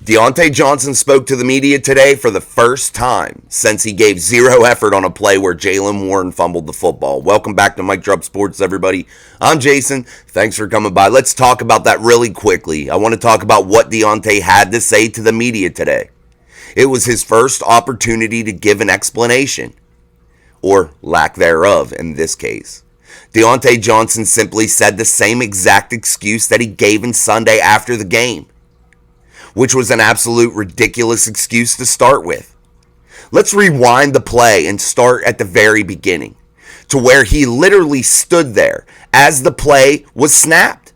Deontay Johnson spoke to the media today for the first time since he gave zero effort on a play where Jaylen Warren fumbled the football. Welcome back to Mike Drop Sports, everybody. I'm Jason. Thanks for coming by. Let's talk about that really quickly. I want to talk about what Deontay had to say to the media today. It was his first opportunity to give an explanation, or lack thereof in this case. Deontay Johnson simply said the same exact excuse that he gave on Sunday after the game, which was an absolute ridiculous excuse to start with. Let's rewind the play and start at the very beginning, to where he literally stood there as the play was snapped,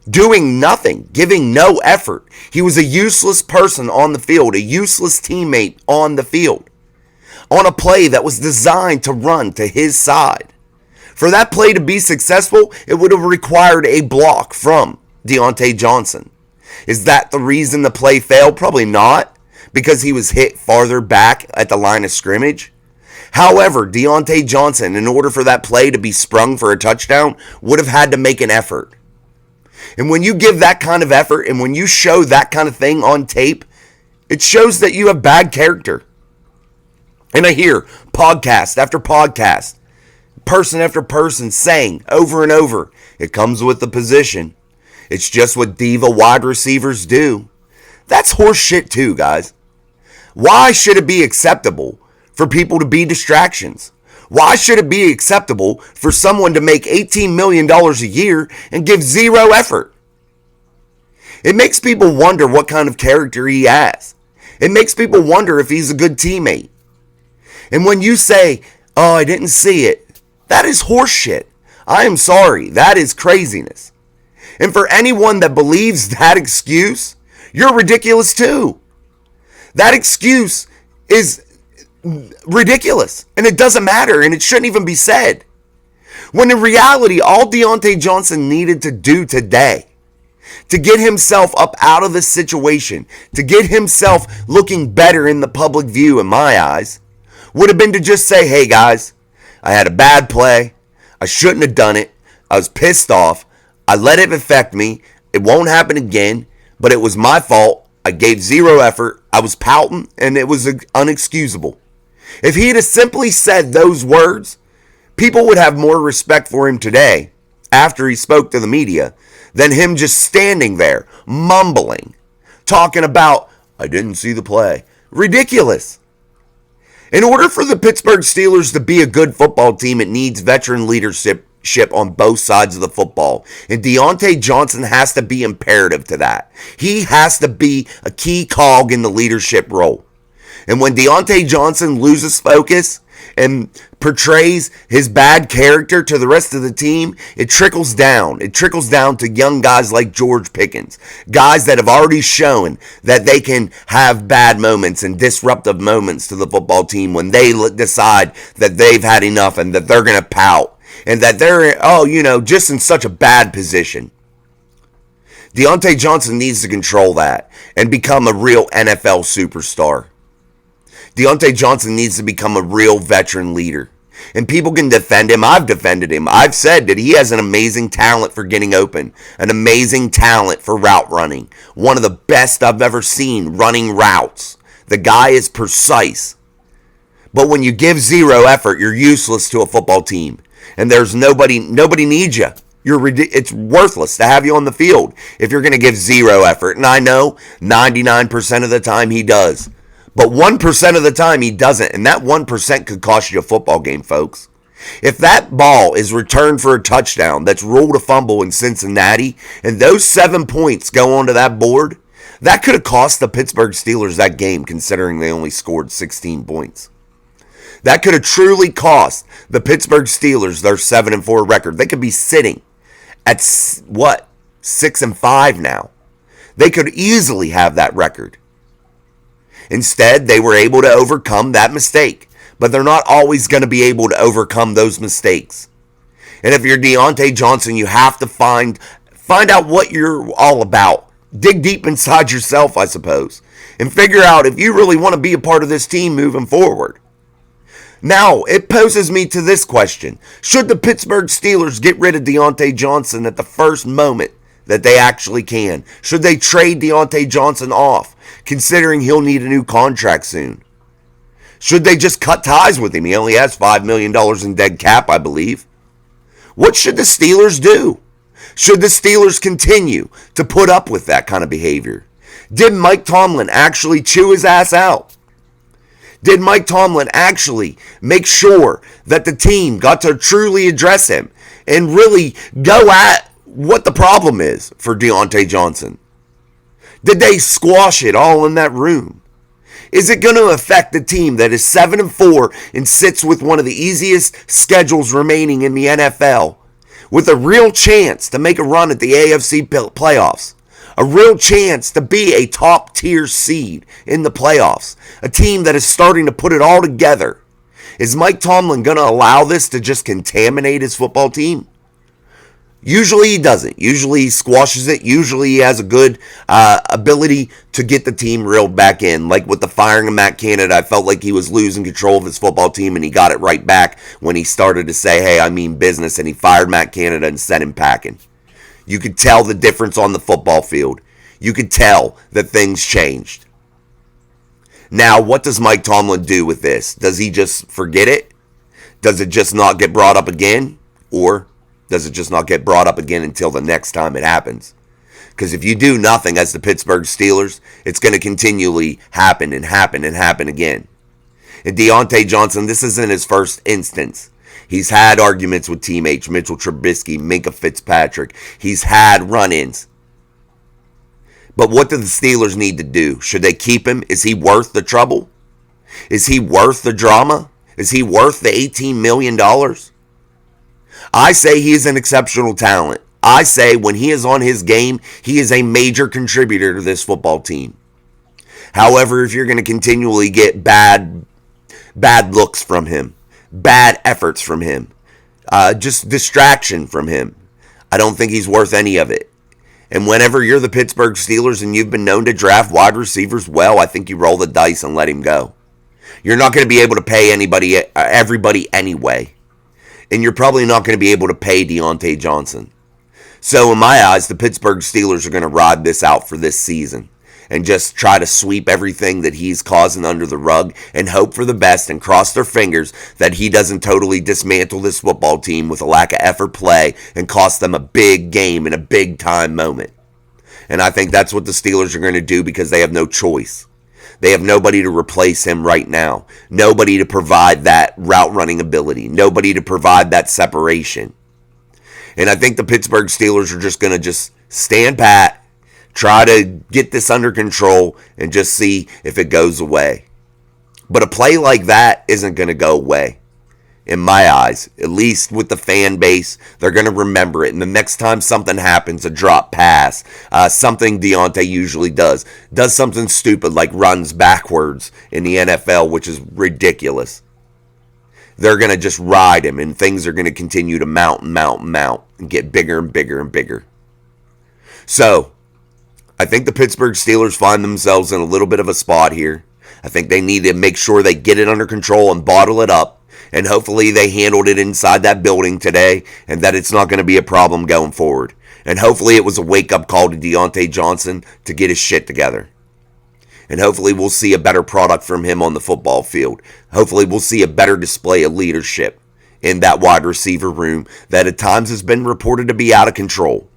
doing nothing, giving no effort. He was a useless person on the field, a useless teammate on the field, on a play that was designed to run to his side. For that play to be successful, it would have required a block from Diontae Johnson. Is that the reason the play failed? Probably not, because he was hit farther back at the line of scrimmage. However, Deontay Johnson, in order for that play to be sprung for a touchdown, would have had to make an effort. And when you give that kind of effort and when you show that kind of thing on tape, it shows that you have bad character. And I hear podcast after podcast, person after person saying over and over, it comes with the position. It's just what diva wide receivers do. That's horse shit too, guys. Why should it be acceptable for people to be distractions? Why should it be acceptable for someone to make $18 million a year and give zero effort? It makes people wonder what kind of character he has. It makes people wonder if he's a good teammate. And when you say, oh, I didn't see it, that is horse shit. I am sorry. That is craziness. And for anyone that believes that excuse, you're ridiculous too. That excuse is ridiculous, and it doesn't matter, and it shouldn't even be said. When in reality, all Deontay Johnson needed to do today to get himself up out of this situation, to get himself looking better in the public view in my eyes, would have been to just say, hey guys, I had a bad play. I shouldn't have done it. I was pissed off. I let it affect me. It won't happen again, but it was my fault. I gave zero effort. I was pouting, and it was unexcusable. If he had simply said those words, people would have more respect for him today after he spoke to the media than him just standing there, mumbling, talking about, I didn't see the play. Ridiculous. In order for the Pittsburgh Steelers to be a good football team, it needs veteran leadership on both sides of the football. And Deontay Johnson has to be imperative to that. He has to be a key cog in the leadership role. And when Deontay Johnson loses focus and portrays his bad character to the rest of the team, it trickles down. It trickles down to young guys like George Pickens, guys that have already shown that they can have bad moments and disruptive moments to the football team when they decide that they've had enough and that they're going to pout. And that they're, just in such a bad position. Deontay Johnson needs to control that and become a real NFL superstar. Deontay Johnson needs to become a real veteran leader. And people can defend him. I've defended him. I've said that he has an amazing talent for getting open. An amazing talent for route running. One of the best I've ever seen running routes. The guy is precise. But when you give zero effort, you're useless to a football team. And there's nobody needs you. It's worthless to have you on the field if you're going to give zero effort. And I know 99% of the time he does. But 1% of the time he doesn't. And that 1% could cost you a football game, folks. If that ball is returned for a touchdown that's ruled a fumble in Cincinnati, and those 7 points go onto that board, that could have cost the Pittsburgh Steelers that game, considering they only scored 16 points. That could have truly cost the Pittsburgh Steelers their 7-4 record. They could be sitting at 6-5 now. They could easily have that record. Instead, they were able to overcome that mistake. But they're not always going to be able to overcome those mistakes. And if you're Deontay Johnson, you have to find out what you're all about. Dig deep inside yourself, I suppose. And figure out if you really want to be a part of this team moving forward. Now, it poses me to this question. Should the Pittsburgh Steelers get rid of Deontay Johnson at the first moment that they actually can? Should they trade Diontae Johnson off, considering he'll need a new contract soon? Should they just cut ties with him? He only has $5 million in dead cap, I believe. What should the Steelers do? Should the Steelers continue to put up with that kind of behavior? Did Mike Tomlin actually chew his ass out? Did Mike Tomlin actually make sure that the team got to truly address him and really go at what the problem is for Deontay Johnson? Did they squash it all in that room? Is it going to affect the team that is 7-4 and sits with one of the easiest schedules remaining in the NFL, with a real chance to make a run at the AFC playoffs, a real chance to be a top tier seed in the playoffs, a team that is starting to put it all together? Is Mike Tomlin going to allow this to just contaminate his football team? Usually he doesn't. Usually he squashes it. Usually he has a good ability to get the team reeled back in. Like with the firing of Matt Canada, I felt like he was losing control of his football team, and he got it right back when he started to say, hey, I mean business, and he fired Matt Canada and sent him packing. You could tell the difference on the football field. You could tell that things changed. Now, what does Mike Tomlin do with this? Does he just forget it? Does it just not get brought up again? Or does it just not get brought up again until the next time it happens? Because if you do nothing as the Pittsburgh Steelers, it's going to continually happen and happen and happen again. And Diontae Johnson, this isn't his first instance. He's had arguments with teammates, Mitchell Trubisky, Minka Fitzpatrick. He's had run-ins. But what do the Steelers need to do? Should they keep him? Is he worth the trouble? Is he worth the drama? Is he worth the $18 million? I say he is an exceptional talent. I say when he is on his game, he is a major contributor to this football team. However, if you're going to continually get bad looks from him, bad efforts from him, just distraction from him, I don't think he's worth any of it. And whenever you're the Pittsburgh Steelers and you've been known to draft wide receivers well, I think you roll the dice and let him go. You're not going to be able to pay everybody anyway. And you're probably not going to be able to pay Diontae Johnson. So in my eyes, the Pittsburgh Steelers are going to ride this out for this season and just try to sweep everything that he's causing under the rug and hope for the best and cross their fingers that he doesn't totally dismantle this football team with a lack of effort play and cost them a big game in a big time moment. And I think that's what the Steelers are going to do because they have no choice. They have nobody to replace him right now. Nobody to provide that route running ability. Nobody to provide that separation. And I think the Pittsburgh Steelers are just going to stand pat, try to get this under control, and just see if it goes away. But a play like that isn't going to go away. In my eyes, at least with the fan base, they're going to remember it. And the next time something happens, a drop pass, something Diontae usually does something stupid like runs backwards in the NFL, which is ridiculous. They're going to just ride him, and things are going to continue to mount and get bigger and bigger and bigger. So, I think the Pittsburgh Steelers find themselves in a little bit of a spot here. I think they need to make sure they get it under control and bottle it up. And hopefully they handled it inside that building today and that it's not going to be a problem going forward. And hopefully it was a wake-up call to Deontay Johnson to get his shit together. And hopefully we'll see a better product from him on the football field. Hopefully we'll see a better display of leadership in that wide receiver room that at times has been reported to be out of control.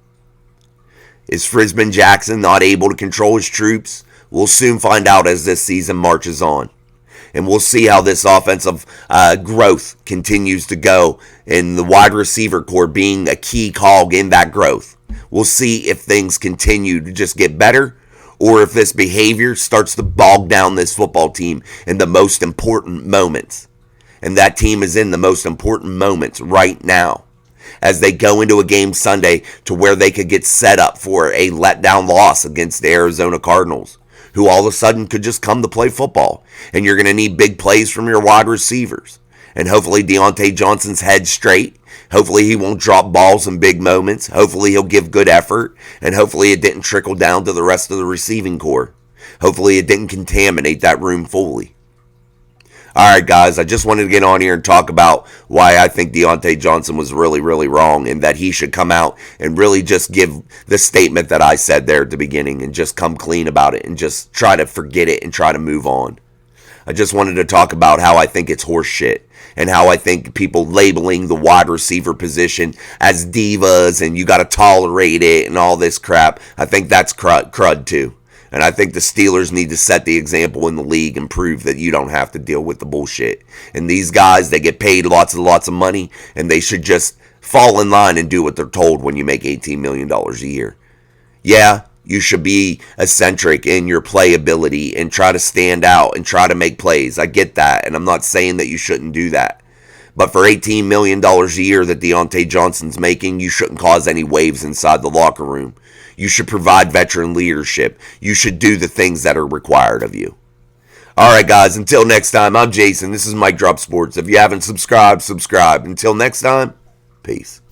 Is Frisbin Jackson not able to control his troops? We'll soon find out as this season marches on. And we'll see how this offensive growth continues to go, and the wide receiver core being a key cog in that growth. We'll see if things continue to just get better, or if this behavior starts to bog down this football team in the most important moments. And that team is in the most important moments right now, as they go into a game Sunday to where they could get set up for a letdown loss against the Arizona Cardinals, who all of a sudden could just come to play football. And you're going to need big plays from your wide receivers. And hopefully Diontae Johnson's head straight. Hopefully he won't drop balls in big moments. Hopefully he'll give good effort. And hopefully it didn't trickle down to the rest of the receiving core. Hopefully it didn't contaminate that room fully. All right, guys, I just wanted to get on here and talk about why I think Deontay Johnson was really, really wrong and that he should come out and really just give the statement that I said there at the beginning and just come clean about it and just try to forget it and try to move on. I just wanted to talk about how I think it's horse shit and how I think people labeling the wide receiver position as divas and you got to tolerate it and all this crap. I think that's crud too. And I think the Steelers need to set the example in the league and prove that you don't have to deal with the bullshit. And these guys, they get paid lots and lots of money, and they should just fall in line and do what they're told when you make $18 million a year. Yeah, you should be eccentric in your playability and try to stand out and try to make plays. I get that, and I'm not saying that you shouldn't do that. But for $18 million a year that Deontay Johnson's making, you shouldn't cause any waves inside the locker room. You should provide veteran leadership. You should do the things that are required of you. All right, guys, until next time, I'm Jason. This is Mike Drop Sports. If you haven't subscribed, subscribe. Until next time, peace.